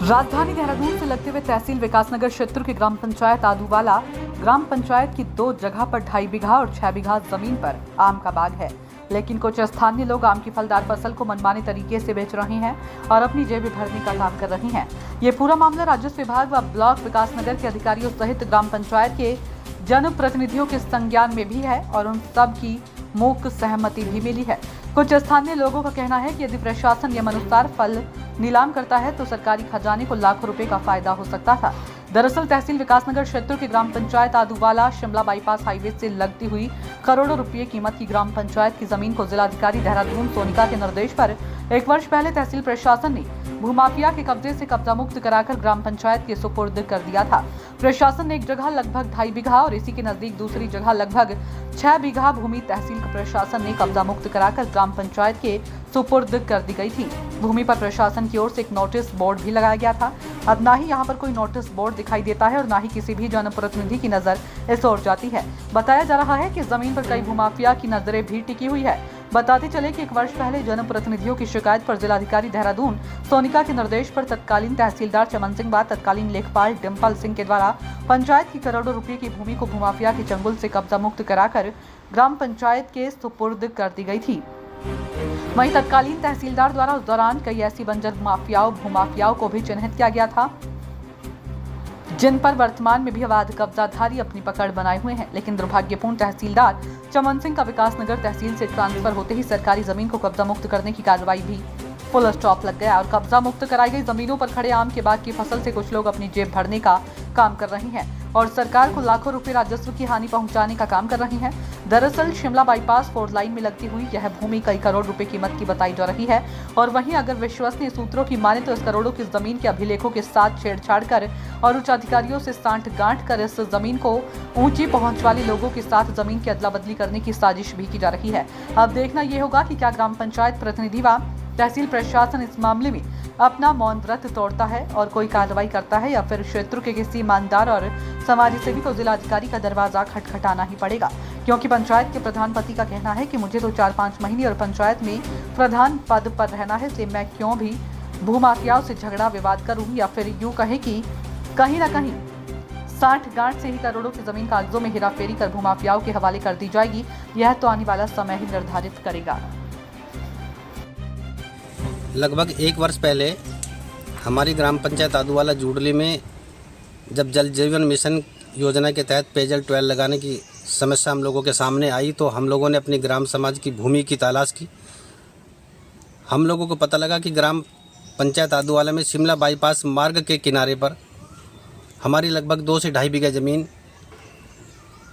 राजधानी देहरादून से लगते हुए तहसील विकासनगर क्षेत्र के ग्राम पंचायत आदूवाला ग्राम पंचायत की 2 जगह पर 2.5 बीघा और 6 बीघा जमीन पर आम का बाग है, लेकिन कुछ स्थानीय लोग आम की फलदार फसल को मनमाने तरीके से बेच रहे हैं और अपनी जेबें भरने का काम कर रहे हैं। ये पूरा मामला राजस्व विभाग व ब्लॉक विकासनगर के अधिकारियों सहित ग्राम पंचायत के जनप्रतिनिधियों के संज्ञान में भी है और उन सब की मूक सहमति भी मिली है। कुछ स्थानीय लोगों का कहना है कि यदि प्रशासन नियमानुसार फल नीलाम करता है तो सरकारी खजाने को लाखों रुपए का फायदा हो सकता था। दरअसल तहसील विकासनगर क्षेत्र के ग्राम पंचायत आदूवाला शिमला बाईपास हाईवे से लगती हुई करोड़ों रुपए कीमत की ग्राम पंचायत की जमीन को जिलाधिकारी देहरादून सोनिका के निर्देश पर 1 वर्ष पहले तहसील प्रशासन ने भूमाफिया के कब्जे से कब्जा मुक्त कराकर ग्राम पंचायत के सुपुर्द कर दिया था। प्रशासन ने एक जगह लगभग 2.5 बीघा और इसी के नजदीक दूसरी जगह लगभग 6 बीघा भूमि तहसील प्रशासन ने कब्जा मुक्त कराकर ग्राम पंचायत के सुपुर्द कर दी गई थी। भूमि पर प्रशासन की ओर से एक नोटिस बोर्ड भी लगाया गया था। अब ना ही यहाँ पर कोई नोटिस बोर्ड दिखाई देता है और ना ही किसी भी जनप्रतिनिधि की नजर इस ओर जाती है। बताया जा रहा है कि जमीन पर कई भूमाफिया की नजरें भी टिकी हुई है। बताते चले कि 1 वर्ष पहले जनप्रतिनिधियों की शिकायत पर जिलाधिकारी देहरादून सोनिका के निर्देश पर तत्कालीन तहसीलदार चमन सिंह व तत्कालीन लेखपाल डिम्पल सिंह के द्वारा पंचायत की करोड़ों रुपए की भूमि को भूमाफिया के चंगुल से कब्जा मुक्त कराकर ग्राम पंचायत के सुपुर्द कर दी गई थी। वहीं तत्कालीन तहसीलदार द्वारा उस दौरान कई ऐसी बंजर भूमाफियाओं को भी चिन्हित किया गया था जिन पर वर्तमान में भी अवैध कब्जाधारी अपनी पकड़ बनाए हुए हैं। लेकिन दुर्भाग्यपूर्ण तहसीलदार चमन सिंह का विकासनगर तहसील से ट्रांसफर होते ही सरकारी जमीन को कब्जा मुक्त करने की कार्रवाई भी फुल स्टॉप लग गया और कब्जा मुक्त कराई गई जमीनों पर खड़े आम के बाग की फसल से कुछ लोग अपनी जेब भरने का काम कर रहे हैं और सरकार को लाखों रुपए राजस्व की हानि पहुंचाने का काम कर रहे हैं। दरअसल शिमला बाईपास 4 लाइन में लगती हुई यह भूमि कई करोड़ रुपए कीमत की बताई जा रही है और वहीं अगर विश्वसनीय सूत्रों की माने तो इस करोड़ों की जमीन के अभिलेखों के साथ छेड़छाड़ कर और उच्च अधिकारियों से सांठ-गांठ कर इस जमीन को ऊंची पहुंच वाले लोगों के साथ जमीन की अदला बदली करने की साजिश भी की जा रही है। अब देखना यह होगा कि क्या ग्राम पंचायत प्रतिनिधि व तहसील प्रशासन इस मामले में अपना मौन व्रत तोड़ता है और कोई कार्रवाई करता है या फिर क्षेत्र के किसी ईमानदार और समाजसेवी को जिलाधिकारी का दरवाजा खटखटाना ही पड़ेगा, क्योंकि पंचायत के प्रधान पति का कहना है कि मुझे तो 4-5 महीने और पंचायत में प्रधान पद पर रहना है, से मैं क्यों भी भूमाफियाओं से झगड़ा विवाद करूं या फिर यूं कहे कि कहीं ना कहीं सांठ-गांठ से ही करोड़ों की जमीन कागजों में हेराफेरी कर भूमाफियाओं के हवाले कर दी जाएगी। यह तो आने वाला समय ही निर्धारित करेगा। लगभग 1 वर्ष पहले हमारी ग्राम पंचायत आदूवाला जूडली में जब जल जीवन मिशन योजना के तहत पेयजल ट्वेल लगाने की समस्या हम लोगों के सामने आई तो हम लोगों ने अपनी ग्राम समाज की भूमि की तलाश की। हम लोगों को पता लगा कि ग्राम पंचायत आदूवाला में शिमला बाईपास मार्ग के किनारे पर हमारी लगभग 2 से 2.5 बीघा ज़मीन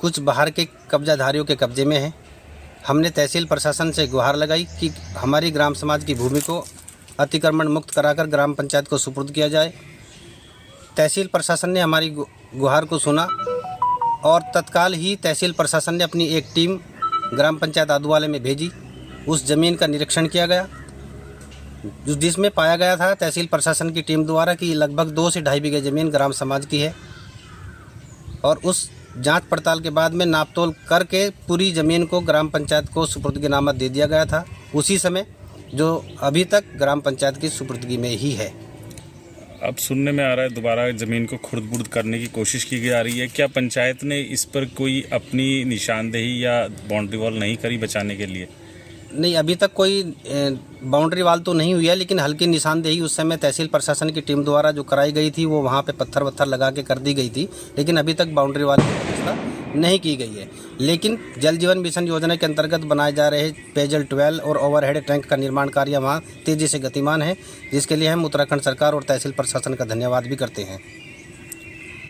कुछ बाहर के कब्जाधारियों के कब्जे में है। हमने तहसील प्रशासन से गुहार लगाई कि हमारी ग्राम समाज की भूमि को अतिक्रमण मुक्त कराकर ग्राम पंचायत को सुपुर्द किया जाए। तहसील प्रशासन ने हमारी गुहार को सुना और तत्काल ही तहसील प्रशासन ने अपनी एक टीम ग्राम पंचायत आदूवाले में भेजी। उस ज़मीन का निरीक्षण किया गया जिसमें पाया गया था तहसील प्रशासन की टीम द्वारा कि लगभग 2 से 2.5 बीघा ज़मीन ग्राम समाज की है और उस जांच पड़ताल के बाद में नापतोल करके पूरी ज़मीन को ग्राम पंचायत को सुपुर्दगी नामा दे दिया गया था उसी समय, जो अभी तक ग्राम पंचायत की सुपुर्दगी में ही है। अब सुनने में आ रहा है दोबारा ज़मीन को खुर्द-बुर्द करने की कोशिश की जा रही है। क्या पंचायत ने इस पर कोई अपनी निशानदेही या बाउंड्री वॉल नहीं करी बचाने के लिए? नहीं, अभी तक कोई बाउंड्री वाल तो नहीं हुई है, लेकिन हल्की निशानदेही उस समय तहसील प्रशासन की टीम द्वारा जो कराई गई थी वो वहाँ पे पत्थर लगा के कर दी गई थी, लेकिन अभी तक बाउंड्री वाल की व्यवस्था नहीं की गई है। लेकिन जल जीवन मिशन योजना के अंतर्गत बनाए जा रहे पेयजल ट्वेल और ओवरहेड टैंक का निर्माण कार्य वहाँ तेज़ी से गतिमान है, जिसके लिए हम उत्तराखंड सरकार और तहसील प्रशासन का धन्यवाद भी करते हैं।